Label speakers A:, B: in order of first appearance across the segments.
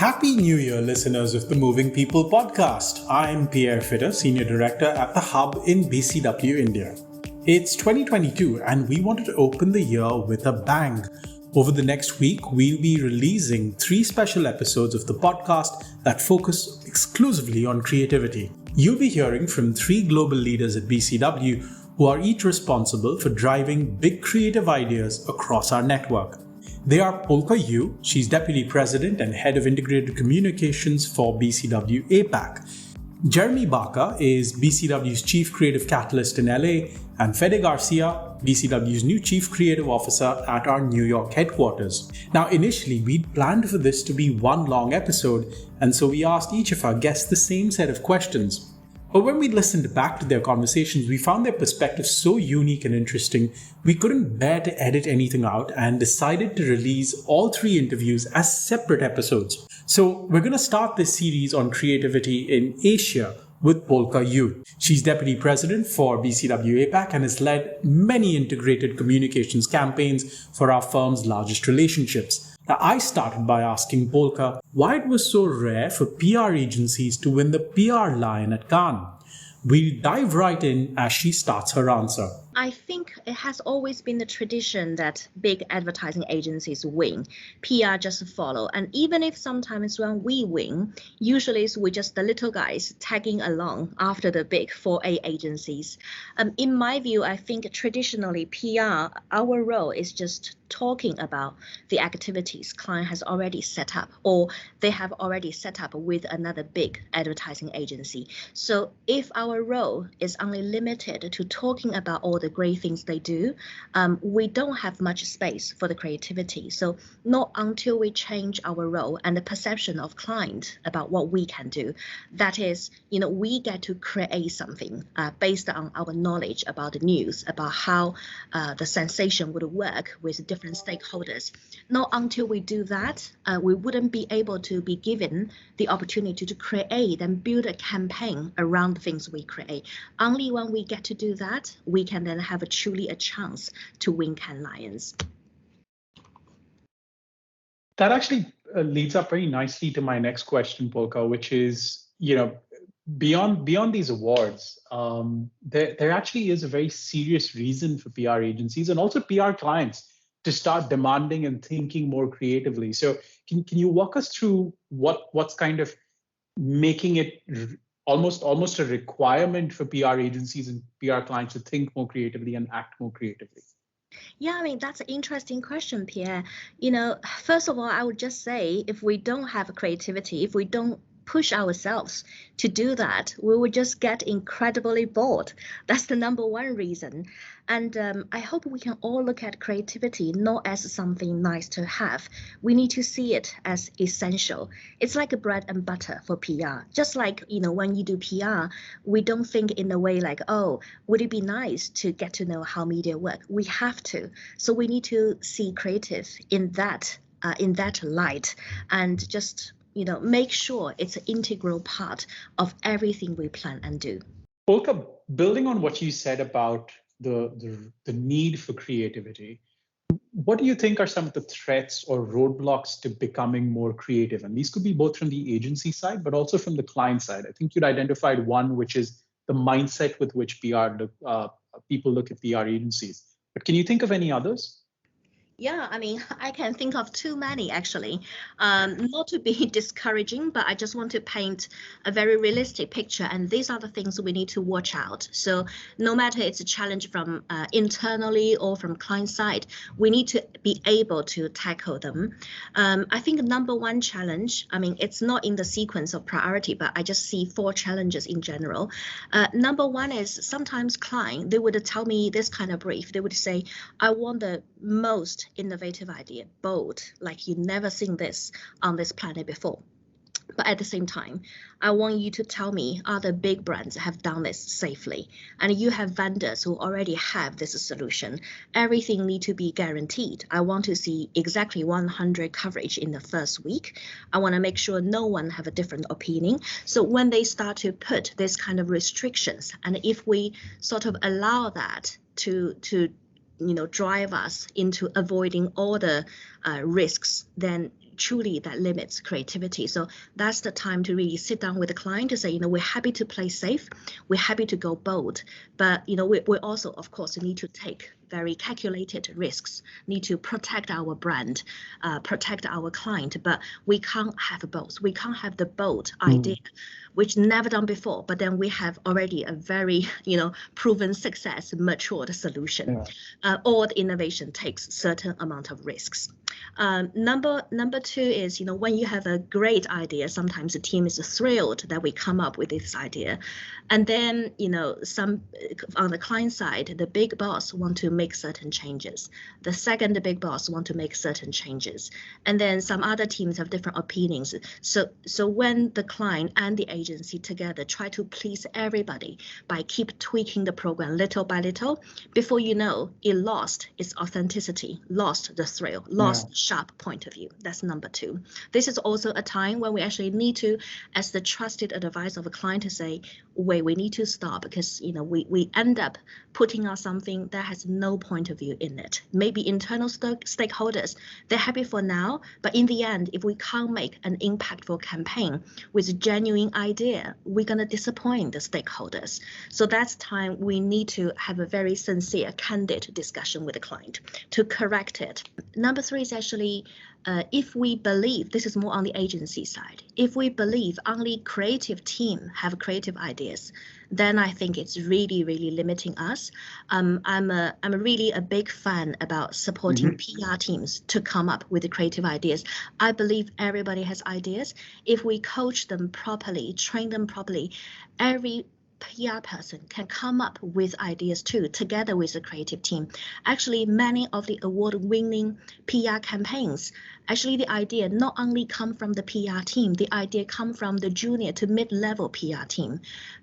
A: Happy New Year, listeners of the Moving People podcast. I'm Pierre Fitter, Senior Director at the Hub in BCW, India. It's 2022 and we wanted to open the year with a bang. Over the next week, we'll be releasing 3 special episodes of the podcast that focus exclusively on creativity. You'll be hearing from 3 global leaders at BCW who are each responsible for driving big creative ideas across our network. They are Polka Yu, she's Deputy President and Head of Integrated Communications for BCW APAC. Jeremy Barker is BCW's Chief Creative Catalyst in LA, and Fede Garcia, BCW's new Chief Creative Officer at our New York headquarters. Now, initially, we'd planned for this to be one long episode, and so we asked each of our guests the same set of questions. But when we listened back to their conversations, we found their perspectives so unique and interesting, we couldn't bear to edit anything out and decided to release all 3 interviews as separate episodes. So we're going to start this series on creativity in Asia with Polka Yu. She's Deputy President for BCW APAC and has led many integrated communications campaigns for our firm's largest relationships. Now, I started by asking Polka why it was so rare for PR agencies to win the PR Lion at Cannes. We'll dive right in as she starts her answer.
B: I think it has always been the tradition that big advertising agencies win. PR just follow. And even if sometimes when we win, usually we're just the little guys tagging along after the big 4A agencies. In my view, I think traditionally PR, our role is just talking about the activities client has already set up or they have already set up with another big advertising agency. So if our role is only limited to talking about all the great things they do, we don't have much space for the creativity. So not until we change our role and the perception of client about what we can do, that is, we get to create something based on our knowledge about the news, about how the sensation would work with different stakeholders. Not until we do that, we wouldn't be able to be given the opportunity to create and build a campaign around the things we create. Only when we get to do that, we can then have truly a chance to win Cannes Lions.
A: That actually leads up very nicely to my next question, Polka, which is, beyond these awards, there actually is a very serious reason for PR agencies and also PR clients to start demanding and thinking more creatively. So can you walk us through what's kind of making it almost a requirement for PR agencies and PR clients to think more creatively and act more creatively?
B: Yeah, that's an interesting question, Pierre. First of all, I would just say if we don't have creativity, if we don't push ourselves to do that, we will just get incredibly bored. That's the number one reason. And I hope we can all look at creativity not as something nice to have. We need to see it as essential. It's like a bread and butter for PR. Just like, when you do PR, we don't think in a way like, oh, would it be nice to get to know how media work? We have to. So we need to see creative in that light and just make sure it's an integral part of everything we plan and do.
A: Polka, building on what you said about the need for creativity, what do you think are some of the threats or roadblocks to becoming more creative? And these could be both from the agency side, but also from the client side. I think you'd identified one, which is the mindset with which people look at PR agencies. But can you think of any others?
B: Yeah, I can think of too many actually. Not to be discouraging, but I just want to paint a very realistic picture. And these are the things we need to watch out. So no matter it's a challenge from internally or from client side, we need to be able to tackle them. I think number one challenge, it's not in the sequence of priority, but I just see 4 challenges in general. Number one is sometimes client, they would tell me this kind of brief. They would say, I want the most innovative idea, bold, like you've never seen this on this planet before. But at the same time, I want you to tell me other big brands have done this safely. And you have vendors who already have this solution. Everything needs to be guaranteed. I want to see exactly 100 coverage in the first week. I want to make sure no one have a different opinion. So when they start to put this kind of restrictions, and if we sort of allow that to drive us into avoiding all the risks, then truly that limits creativity. So that's the time to really sit down with the client to say, we're happy to play safe, we're happy to go bold, but we also, of course, need to take very calculated risks, need to protect our brand, protect our client, but we can't have both. We can't have the bold idea, which never done before, but then we have already a very, proven success, matured solution. All the innovation takes certain amount of risks. Number two is, when you have a great idea, sometimes the team is thrilled that we come up with this idea. And then, some on the client side, the big boss want to make certain changes. The second big boss want to make certain changes. And then some other teams have different opinions. So when the client and the agency together try to please everybody by keep tweaking the program little by little, before you know, it lost its authenticity, lost the thrill, lost the sharp point of view. That's number two. This is also a time when we actually need to, as the trusted advisor of a client, to say, wait, we need to stop, because we end up putting out something that has no point of view in it. Maybe internal stakeholders, they're happy for now, but in the end, if we can't make an impactful campaign with a genuine idea, we're going to disappoint the stakeholders. So that's time we need to have a very sincere, candid discussion with the client to correct it. Number three is actually, if we believe, this is more on the agency side, if we believe only creative team have creative ideas, then I think it's really, really limiting us. I'm really a big fan about supporting PR teams to come up with the creative ideas. I believe everybody has ideas. If we coach them properly, train them properly, every PR person can come up with ideas too, together with the creative team. Actually, many of the award-winning PR campaigns, actually the idea not only come from the PR team, the idea come from the junior to mid-level PR team.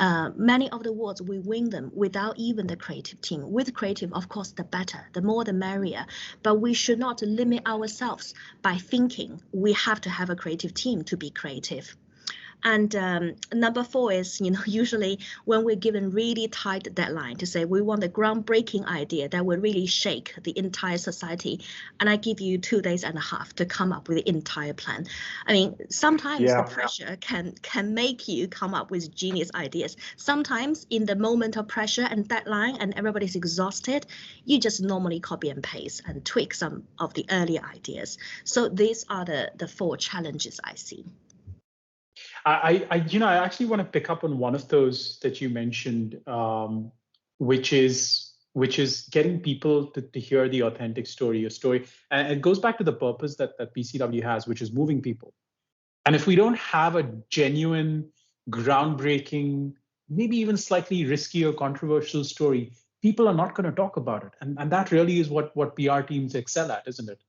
B: Many of the awards, we win them without even the creative team. With creative, of course, the better, the more the merrier. But we should not limit ourselves by thinking we have to have a creative team to be creative. And number four is, usually when we're given really tight deadline to say we want a groundbreaking idea that will really shake the entire society, and I give you 2.5 days to come up with the entire plan. I mean, sometimes the pressure can make you come up with genius ideas. Sometimes in the moment of pressure and deadline and everybody's exhausted, you just normally copy and paste and tweak some of the earlier ideas. So these are the four challenges I see.
C: I actually want to pick up on one of those that you mentioned, which is getting people to hear the authentic story, your story. And it goes back to the purpose that BCW has, which is moving people. And if we don't have a genuine, groundbreaking, maybe even slightly risky or controversial story, people are not going to talk about it. And that really is what PR teams excel at, isn't it?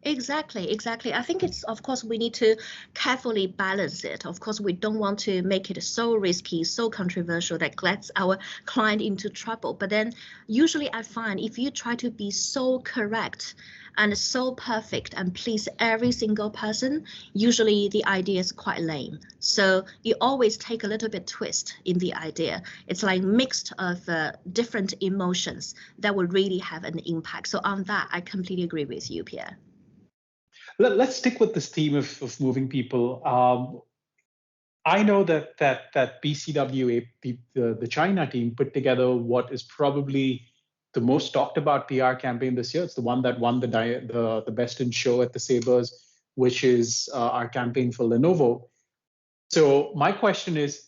B: Exactly. I think it's, of course, we need to carefully balance it. Of course, we don't want to make it so risky, so controversial that gets our client into trouble. But then usually I find if you try to be so correct and so perfect and please every single person, usually the idea is quite lame. So you always take a little bit twist in the idea. It's like mixed of different emotions that will really have an impact. So on that, I completely agree with you, Pierre.
C: Let's stick with this theme of moving people. I know that BCW, the China team, put together what is probably the most talked about PR campaign this year. It's the one that won the Best in Show at the Sabres, which is our campaign for Lenovo. So my question is,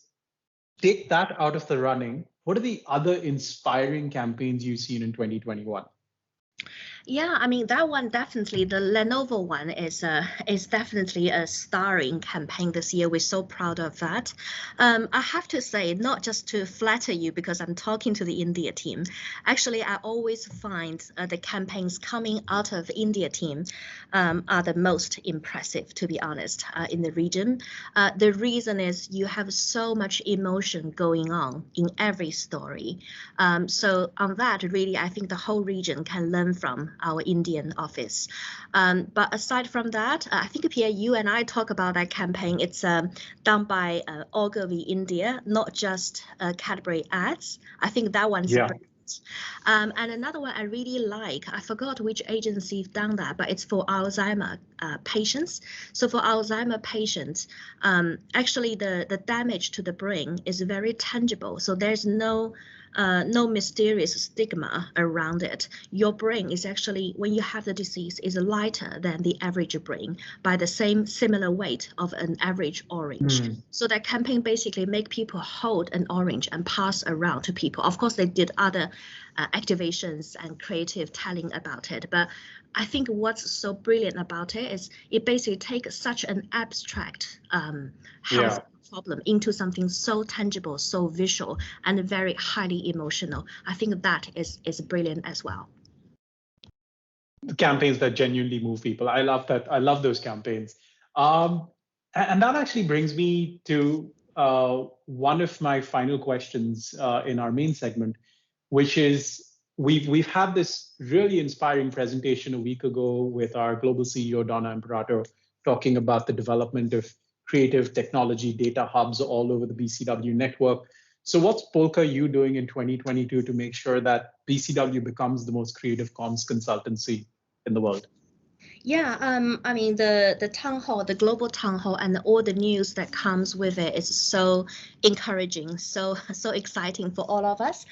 C: take that out of the running. What are the other inspiring campaigns you've seen in 2021?
B: Yeah, I mean, that one definitely, the Lenovo one is definitely a starring campaign this year. We're so proud of that. I have to say, not just to flatter you because I'm talking to the India team. Actually, I always find the campaigns coming out of the India team are the most impressive, to be honest, in the region. The reason is you have so much emotion going on in every story. So on that, really, I think the whole region can learn from our Indian office. But aside from that, I think, Pierre, you and I talk about that campaign. It's done by Ogilvy India, not just Cadbury ads. I think that one's And another one I really like, I forgot which agency done that, but it's for Alzheimer patients. So for Alzheimer patients, actually the damage to the brain is very tangible. So there's no mysterious stigma around it. Your brain is actually, when you have the disease, is lighter than the average brain by the similar weight of an average orange. So that campaign basically make people hold an orange and pass around to people. Of course, they did other activations and creative telling about it, but I think what's so brilliant about it is it basically takes such an abstract health problem into something so tangible, so visual, and very highly emotional. I think that is brilliant as well.
C: Campaigns that genuinely move people. I love that. I love those campaigns. And that actually brings me to one of my final questions in our main segment, which is we've had this really inspiring presentation a week ago with our global CEO Donna Imperato talking about the development of creative technology data hubs all over the BCW network. So what's Polka Yu doing in 2022 to make sure that BCW becomes the most creative comms consultancy in the world?
B: Yeah, I mean the town hall, the global town hall, and all the news that comes with it is so encouraging, so exciting for all of us.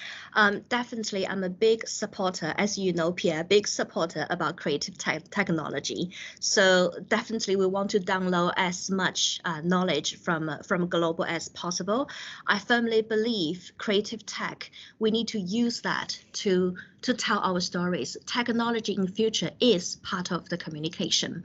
B: Definitely, I'm a big supporter, as you know, Pierre, big supporter about creative technology. So definitely, we want to download as much knowledge from global as possible. I firmly believe creative tech. We need to use that to tell our stories. Technology in the future is part of the communication.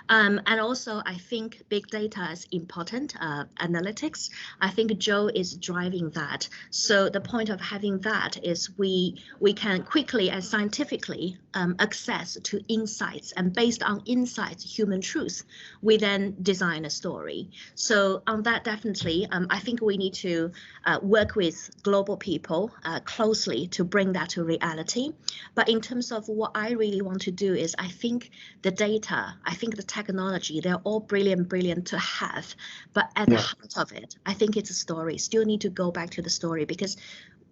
B: And also, I think big data is important, analytics. I think Joe is driving that. So the point of having that is we can quickly and scientifically access to insights, and based on insights, human truth, we then design a story. So on that, definitely, I think we need to work with global people closely to bring that to reality. But in terms of what I really want to do is, I think the data, I think the technology, they're all brilliant to have. But at the heart of it, I think it's a story. Still need to go back to the story, because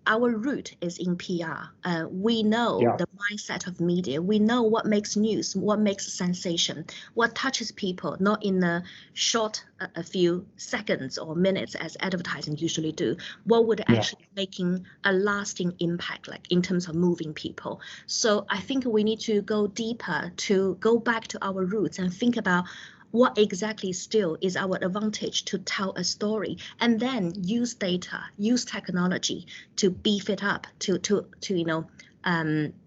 B: our root is in PR. We know the mindset of media. We know what makes news, what makes sensation, what touches people, not in a short, a few seconds or minutes as advertising usually do. What would actually making a lasting impact, like in terms of moving people. So I think we need to go deeper, to go back to our roots and think about what exactly still is our advantage to tell a story, and then use data, use technology to beef it up, to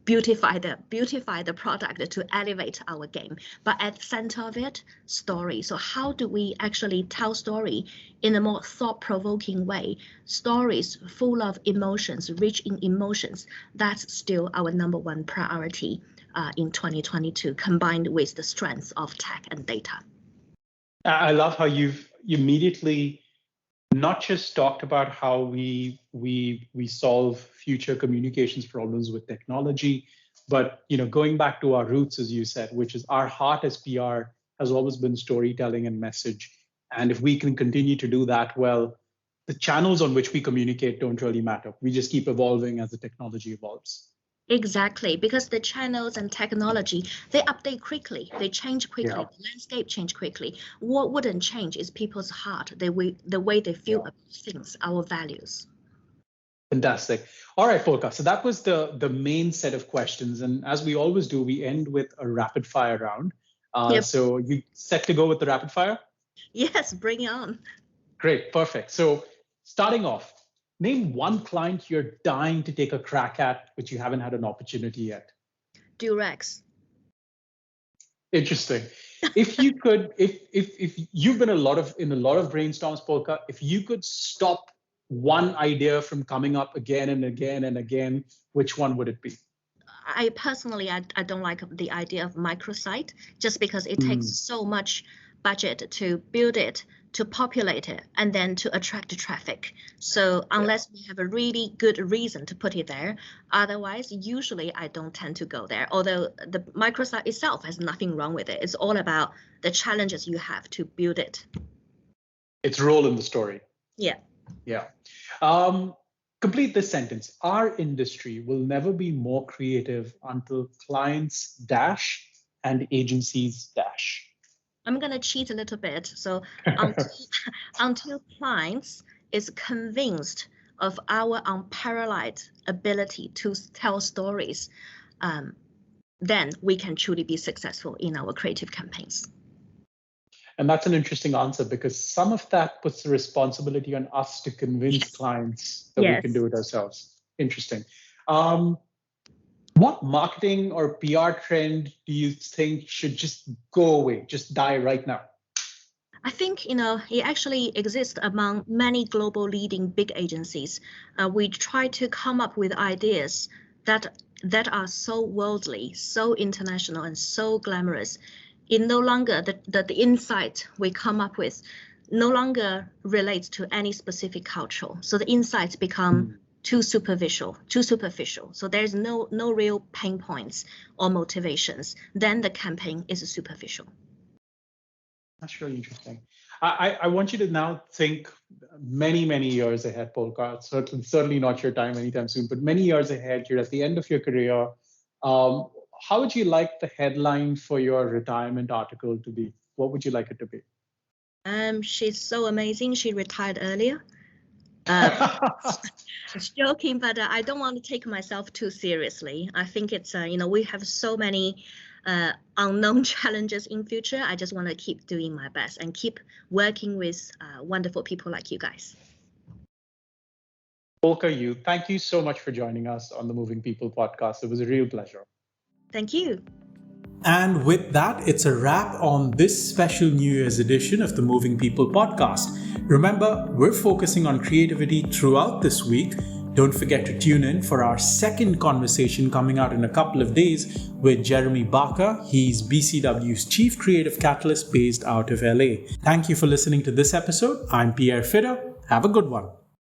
B: beautify the product, to elevate our game. But at the center of it, story. So how do we actually tell story in a more thought-provoking way? Stories full of emotions, rich in emotions. That's still our number one priority in 2022, combined with the strength of tech and data.
C: I love how you've immediately not just talked about how we solve future communications problems with technology, but going back to our roots, as you said, which is our heart as PR has always been storytelling and message. And if we can continue to do that well, the channels on which we communicate don't really matter. We just keep evolving as the technology evolves.
B: Exactly, because the channels and technology, they update quickly, they change quickly, the landscape change quickly. What wouldn't change is people's heart, the way they feel about things, our values.
C: Fantastic. All right, Polka. So that was the main set of questions. And as we always do, we end with a rapid fire round. So you set to go with the rapid fire?
B: Yes, bring it on.
C: Great, perfect. So starting off, name one client you're dying to take a crack at, but you haven't had an opportunity yet.
B: Durex.
C: Interesting. If you could, if you've been in a lot of brainstorms, Polka, if you could stop one idea from coming up again and again and again, which one would it be?
B: I personally, I don't like the idea of microsite, just because it takes so much budget to build it, to populate it, and then to attract the traffic. So unless we have a really good reason to put it there, otherwise, usually I don't tend to go there. Although the microsite itself has nothing wrong with it. It's all about the challenges you have to build it.
C: Its role in the story.
B: Yeah.
C: Yeah. Complete this sentence. Our industry will never be more creative until clients dash and agencies dash.
B: I'm going to cheat a little bit. So until clients is convinced of our unparalleled ability to tell stories, then we can truly be successful in our creative campaigns.
C: And that's an interesting answer, because some of that puts the responsibility on us to convince clients that we can do it ourselves. Interesting. What marketing or PR trend do you think should just go away, just die right now?
B: I think, it actually exists among many global leading big agencies. We try to come up with ideas that are so worldly, so international, and so glamorous. It no longer, the insight we come up with no longer relates to any specific culture. So the insights become too superficial. So there's no real pain points or motivations. Then the campaign is superficial.
C: That's really interesting. I want you to now think many, many years ahead, Polka. Certainly not your time anytime soon, but many years ahead. You're at the end of your career. How would you like the headline for your retirement article to be? What would you like it to be?
B: She's so amazing. She retired earlier. It's joking, but I don't want to take myself too seriously. I think it's, we have so many unknown challenges in future. I just want to keep doing my best and keep working with wonderful people like you guys.
C: Polka Yu, thank you so much for joining us on the Moving People podcast. It was a real pleasure.
B: Thank you.
A: And with that, it's a wrap on this special New Year's edition of the Moving People podcast. Remember, we're focusing on creativity throughout this week. Don't forget to tune in for our second conversation coming out in a couple of days with Jeremy Barker. He's BCW's Chief Creative Catalyst based out of LA. Thank you for listening to this episode. I'm Pierre Fitter. Have a good one.